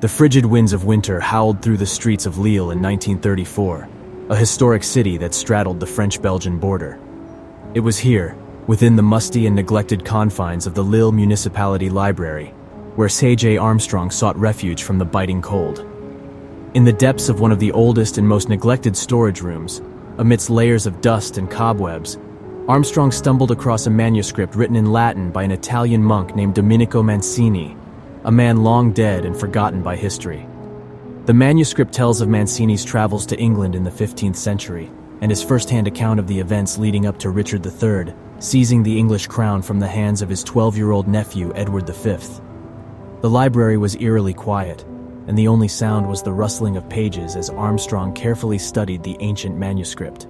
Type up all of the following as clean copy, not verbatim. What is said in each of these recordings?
The frigid winds of winter howled through the streets of Lille in 1934, a historic city that straddled the French-Belgian border. It was here, within the musty and neglected confines of the Lille Municipality Library, where C.J. Armstrong sought refuge from the biting cold. In the depths of one of the oldest and most neglected storage rooms, amidst layers of dust and cobwebs, Armstrong stumbled across a manuscript written in Latin by an Italian monk named Domenico Mancini, a man long dead and forgotten by history. The manuscript tells of Mancini's travels to England in the 15th century and his first-hand account of the events leading up to Richard III seizing the English crown from the hands of his 12-year-old nephew Edward V. The library was eerily quiet, and the only sound was the rustling of pages as Armstrong carefully studied the ancient manuscript.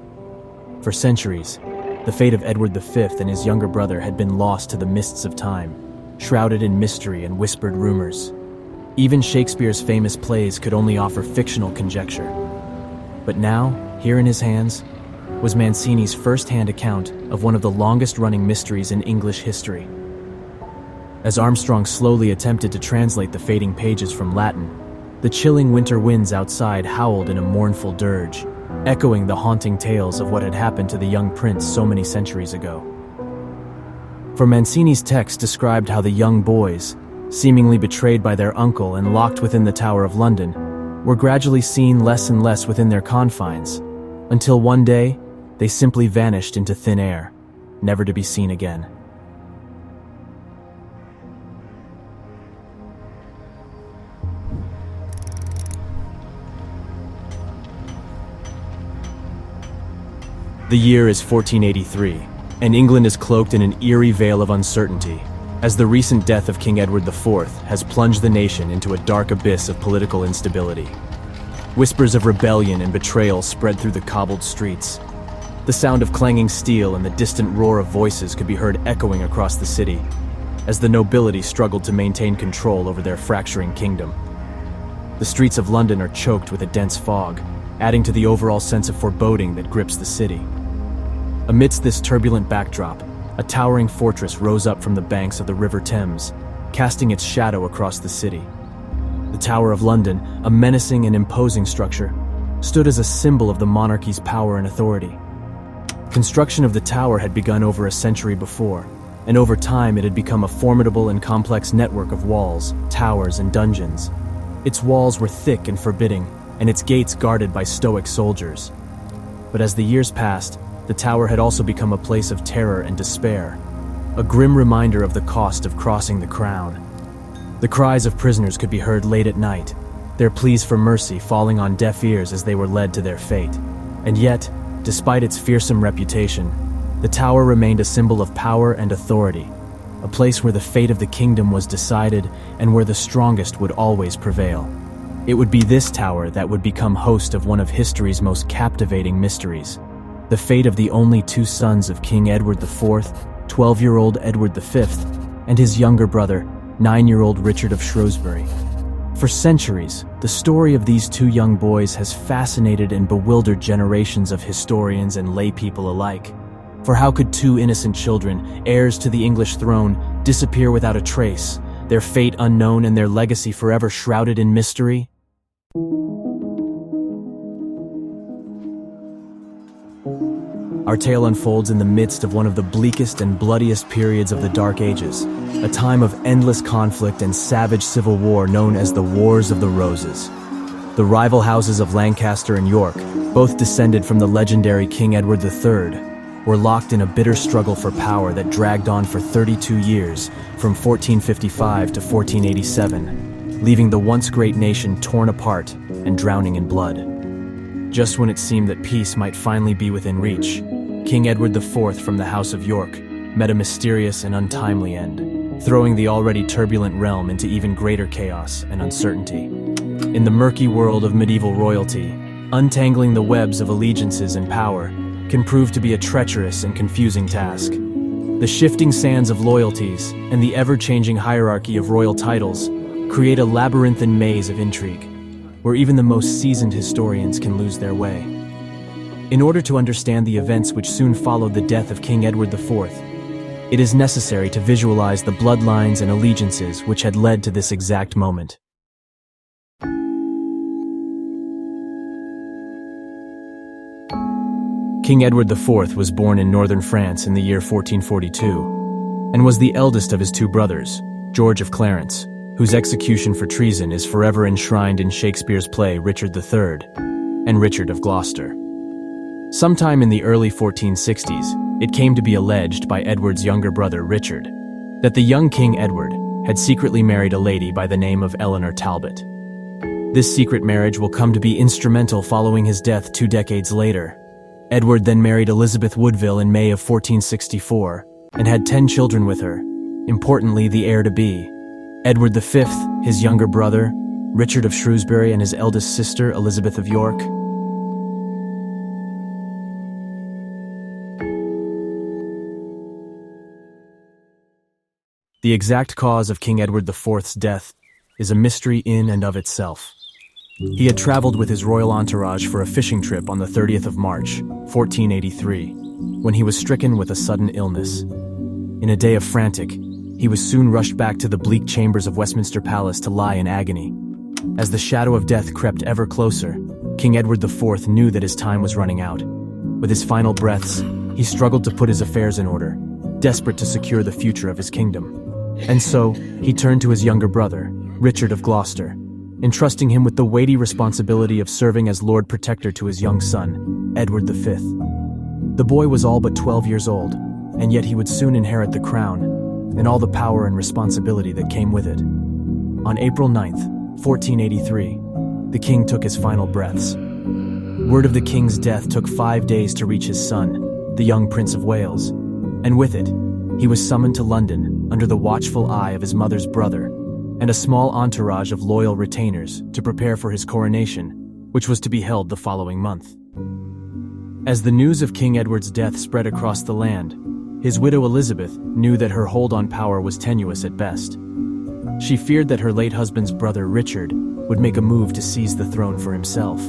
For centuries, the fate of Edward V and his younger brother had been lost to the mists of time, shrouded in mystery and whispered rumors. Even Shakespeare's famous plays could only offer fictional conjecture. But now, here in his hands, was Mancini's first-hand account of one of the longest-running mysteries in English history. As Armstrong slowly attempted to translate the fading pages from Latin, the chilling winter winds outside howled in a mournful dirge, echoing the haunting tales of what had happened to the young prince so many centuries ago. For Mancini's text described how the young boys, seemingly betrayed by their uncle and locked within the Tower of London, were gradually seen less and less within their confines, until one day, they simply vanished into thin air, never to be seen again. The year is 1483, and England is cloaked in an eerie veil of uncertainty, as the recent death of King Edward IV has plunged the nation into a dark abyss of political instability. Whispers of rebellion and betrayal spread through the cobbled streets. The sound of clanging steel and the distant roar of voices could be heard echoing across the city, as the nobility struggled to maintain control over their fracturing kingdom. The streets of London are choked with a dense fog, adding to the overall sense of foreboding that grips the city. Amidst this turbulent backdrop, a towering fortress rose up from the banks of the River Thames, casting its shadow across the city. The Tower of London, a menacing and imposing structure, stood as a symbol of the monarchy's power and authority. Construction of the tower had begun over a century before, and over time it had become a formidable and complex network of walls, towers, and dungeons. Its walls were thick and forbidding, and its gates guarded by stoic soldiers. But as the years passed, the tower had also become a place of terror and despair, a grim reminder of the cost of crossing the crown. The cries of prisoners could be heard late at night, their pleas for mercy falling on deaf ears as they were led to their fate. And yet, despite its fearsome reputation, the tower remained a symbol of power and authority, a place where the fate of the kingdom was decided and where the strongest would always prevail. It would be this tower that would become host of one of history's most captivating mysteries, the fate of the only two sons of King Edward IV, 12-year-old Edward V, and his younger brother, 9-year-old Richard of Shrewsbury. For centuries, the story of these two young boys has fascinated and bewildered generations of historians and laypeople alike. For how could two innocent children, heirs to the English throne, disappear without a trace, their fate unknown and their legacy forever shrouded in mystery? Our tale unfolds in the midst of one of the bleakest and bloodiest periods of the Dark Ages, a time of endless conflict and savage civil war known as the Wars of the Roses. The rival houses of Lancaster and York, both descended from the legendary King Edward III, were locked in a bitter struggle for power that dragged on for 32 years, from 1455 to 1487, leaving the once great nation torn apart and drowning in blood. Just when it seemed that peace might finally be within reach, King Edward IV from the House of York met a mysterious and untimely end, throwing the already turbulent realm into even greater chaos and uncertainty. In the murky world of medieval royalty, untangling the webs of allegiances and power can prove to be a treacherous and confusing task. The shifting sands of loyalties and the ever-changing hierarchy of royal titles create a labyrinthine maze of intrigue, where even the most seasoned historians can lose their way. In order to understand the events which soon followed the death of King Edward IV, it is necessary to visualize the bloodlines and allegiances which had led to this exact moment. King Edward IV was born in northern France in the year 1442, and was the eldest of his two brothers, George of Clarence, whose execution for treason is forever enshrined in Shakespeare's play Richard III, and Richard of Gloucester. Sometime in the early 1460s, it came to be alleged by Edward's younger brother Richard that the young King Edward had secretly married a lady by the name of Eleanor Talbot. This secret marriage will come to be instrumental following his death 2 decades later. Edward then married Elizabeth Woodville in May of 1464 and had 10 children with her, importantly the heir-to-be, Edward V, his younger brother, Richard of Shrewsbury, and his eldest sister, Elizabeth of York. The exact cause of King Edward IV's death is a mystery in and of itself. He had traveled with his royal entourage for a fishing trip on the 30th of March, 1483, when he was stricken with a sudden illness. In a day of frantic, he was soon rushed back to the bleak chambers of Westminster Palace to lie in agony. As the shadow of death crept ever closer, King Edward IV knew that his time was running out. With his final breaths, he struggled to put his affairs in order, desperate to secure the future of his kingdom. And so, he turned to his younger brother, Richard of Gloucester, entrusting him with the weighty responsibility of serving as Lord Protector to his young son, Edward V. The boy was all but 12 years old, and yet he would soon inherit the crown, and all the power and responsibility that came with it. On April 9th, 1483, the king took his final breaths. Word of the king's death took 5 days to reach his son, the young Prince of Wales, and with it, he was summoned to London under the watchful eye of his mother's brother and a small entourage of loyal retainers to prepare for his coronation, which was to be held the following month. As the news of King Edward's death spread across the land, his widow Elizabeth knew that her hold on power was tenuous at best. She feared that her late husband's brother Richard would make a move to seize the throne for himself.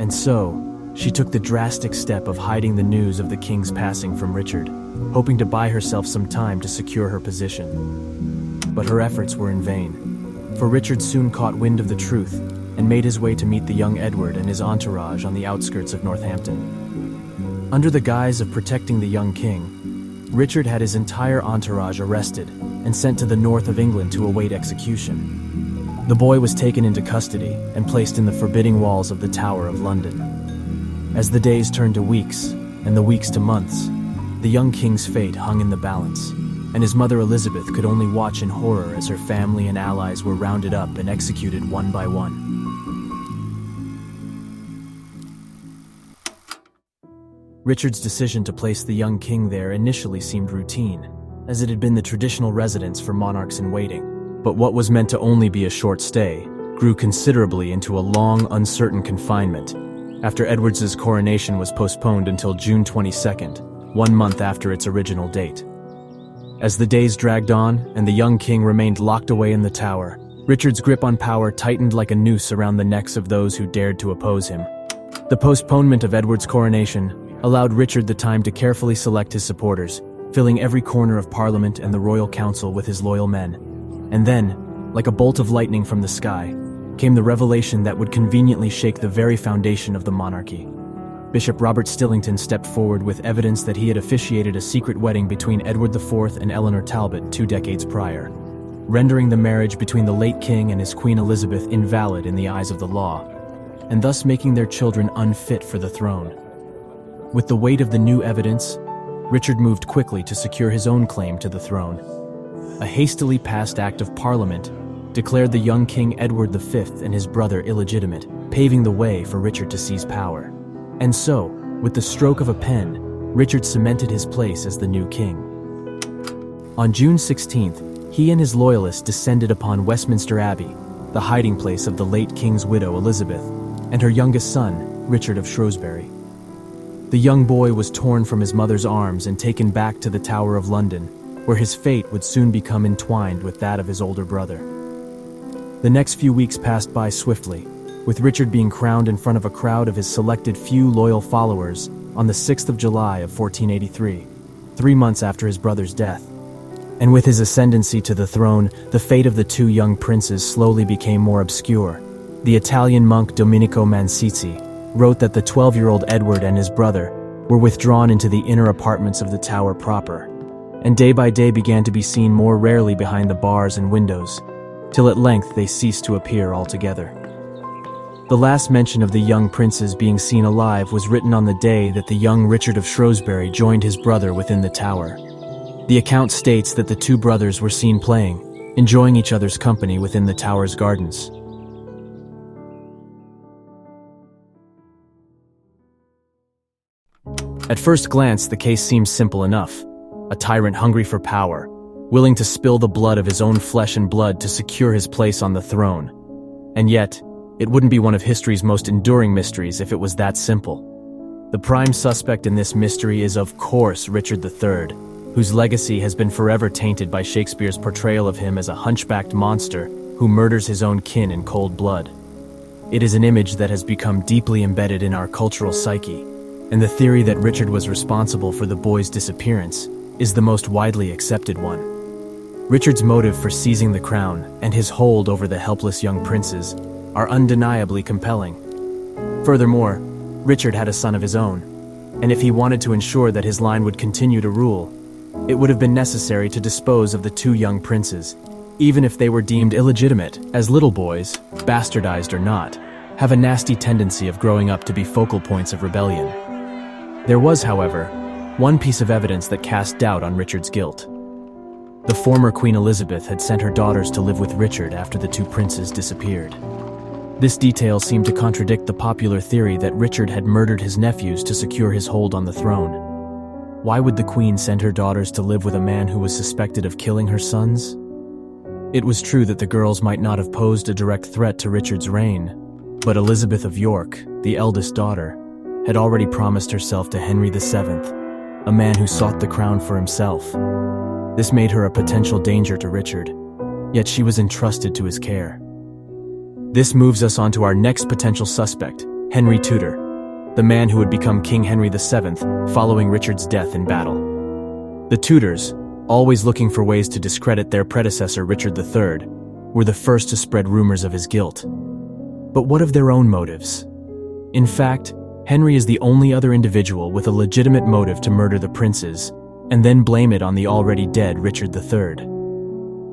And so, she took the drastic step of hiding the news of the king's passing from Richard, hoping to buy herself some time to secure her position. But her efforts were in vain, for Richard soon caught wind of the truth and made his way to meet the young Edward and his entourage on the outskirts of Northampton. Under the guise of protecting the young king, Richard had his entire entourage arrested and sent to the north of England to await execution. The boy was taken into custody and placed in the forbidding walls of the Tower of London. As the days turned to weeks, and the weeks to months, the young king's fate hung in the balance, and his mother Elizabeth could only watch in horror as her family and allies were rounded up and executed one by one. Richard's decision to place the young king there initially seemed routine, as it had been the traditional residence for monarchs in waiting. But what was meant to only be a short stay grew considerably into a long, uncertain confinement after Edward's coronation was postponed until June 22nd, 1 month after its original date. As the days dragged on and the young king remained locked away in the tower, Richard's grip on power tightened like a noose around the necks of those who dared to oppose him. The postponement of Edward's coronation allowed Richard the time to carefully select his supporters, filling every corner of Parliament and the Royal Council with his loyal men. And then, like a bolt of lightning from the sky, came the revelation that would conveniently shake the very foundation of the monarchy. Bishop Robert Stillington stepped forward with evidence that he had officiated a secret wedding between Edward IV and Eleanor Talbot 2 decades prior, rendering the marriage between the late king and his Queen Elizabeth invalid in the eyes of the law, and thus making their children unfit for the throne. With the weight of the new evidence, Richard moved quickly to secure his own claim to the throne. A hastily passed Act of Parliament declared the young King Edward V and his brother illegitimate, paving the way for Richard to seize power. And so, with the stroke of a pen, Richard cemented his place as the new king. On June 16th, he and his loyalists descended upon Westminster Abbey, the hiding place of the late king's widow Elizabeth, and her youngest son, Richard of Shrewsbury. The young boy was torn from his mother's arms and taken back to the Tower of London, where his fate would soon become entwined with that of his older brother. The next few weeks passed by swiftly, with Richard being crowned in front of a crowd of his selected few loyal followers on the 6th of July of 1483, 3 months after his brother's death. And with his ascendancy to the throne, the fate of the 2 young princes slowly became more obscure. The Italian monk Domenico Mansizi wrote that the 12-year-old Edward and his brother were withdrawn into the inner apartments of the tower proper, and day by day began to be seen more rarely behind the bars and windows, till at length they ceased to appear altogether. The last mention of the young princes being seen alive was written on the day that the young Richard of Shrewsbury joined his brother within the tower. The account states that the two brothers were seen playing, enjoying each other's company within the tower's gardens. At first glance, the case seems simple enough. A tyrant hungry for power, willing to spill the blood of his own flesh and blood to secure his place on the throne. And yet, it wouldn't be one of history's most enduring mysteries if it was that simple. The prime suspect in this mystery is, of course, Richard III, whose legacy has been forever tainted by Shakespeare's portrayal of him as a hunchbacked monster who murders his own kin in cold blood. It is an image that has become deeply embedded in our cultural psyche, and the theory that Richard was responsible for the boy's disappearance is the most widely accepted one. Richard's motive for seizing the crown and his hold over the helpless young princes are undeniably compelling. Furthermore, Richard had a son of his own, and if he wanted to ensure that his line would continue to rule, it would have been necessary to dispose of the two young princes, even if they were deemed illegitimate, as little boys, bastardized or not, have a nasty tendency of growing up to be focal points of rebellion. There was, however, one piece of evidence that cast doubt on Richard's guilt. The former Queen Elizabeth had sent her daughters to live with Richard after the two princes disappeared. This detail seemed to contradict the popular theory that Richard had murdered his nephews to secure his hold on the throne. Why would the Queen send her daughters to live with a man who was suspected of killing her sons? It was true that the girls might not have posed a direct threat to Richard's reign, but Elizabeth of York, the eldest daughter, had already promised herself to Henry VII, a man who sought the crown for himself. This made her a potential danger to Richard, yet she was entrusted to his care. This moves us on to our next potential suspect, Henry Tudor, the man who would become King Henry VII following Richard's death in battle. The Tudors, always looking for ways to discredit their predecessor Richard III, were the first to spread rumors of his guilt. But what of their own motives? In fact, Henry is the only other individual with a legitimate motive to murder the princes, and then blame it on the already dead Richard III.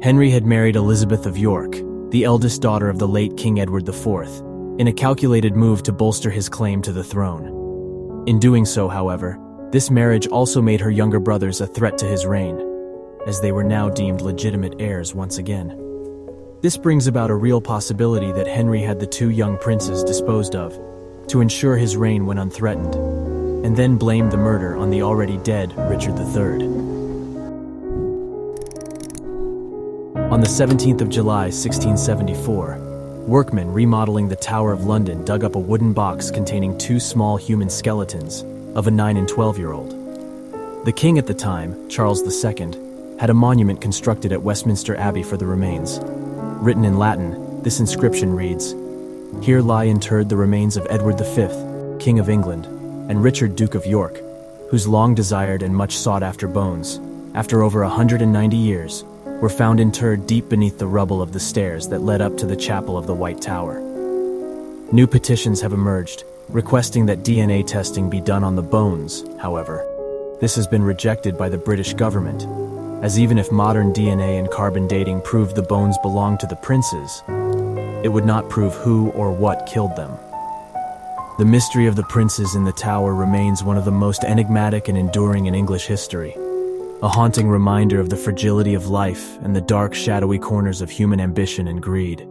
Henry had married Elizabeth of York, the eldest daughter of the late King Edward IV, in a calculated move to bolster his claim to the throne. In doing so, however, this marriage also made her younger brothers a threat to his reign, as they were now deemed legitimate heirs once again. This brings about a real possibility that Henry had the two young princes disposed of, to ensure his reign when unthreatened, and then blamed the murder on the already dead Richard III. On the 17th of July, 1674, workmen remodeling the Tower of London dug up a wooden box containing two small human skeletons of a 9 and 12-year-old. The king at the time, Charles II, had a monument constructed at Westminster Abbey for the remains. Written in Latin, this inscription reads, "Here lie interred the remains of Edward V, King of England, and Richard, Duke of York, whose long-desired and much sought-after bones, after over 190 years, were found interred deep beneath the rubble of the stairs that led up to the chapel of the White Tower." New petitions have emerged, requesting that DNA testing be done on the bones, however. This has been rejected by the British government, as even if modern DNA and carbon dating proved the bones belonged to the princes, it would not prove who or what killed them. The mystery of the princes in the tower remains one of the most enigmatic and enduring in English history, a haunting reminder of the fragility of life and the dark, shadowy corners of human ambition and greed.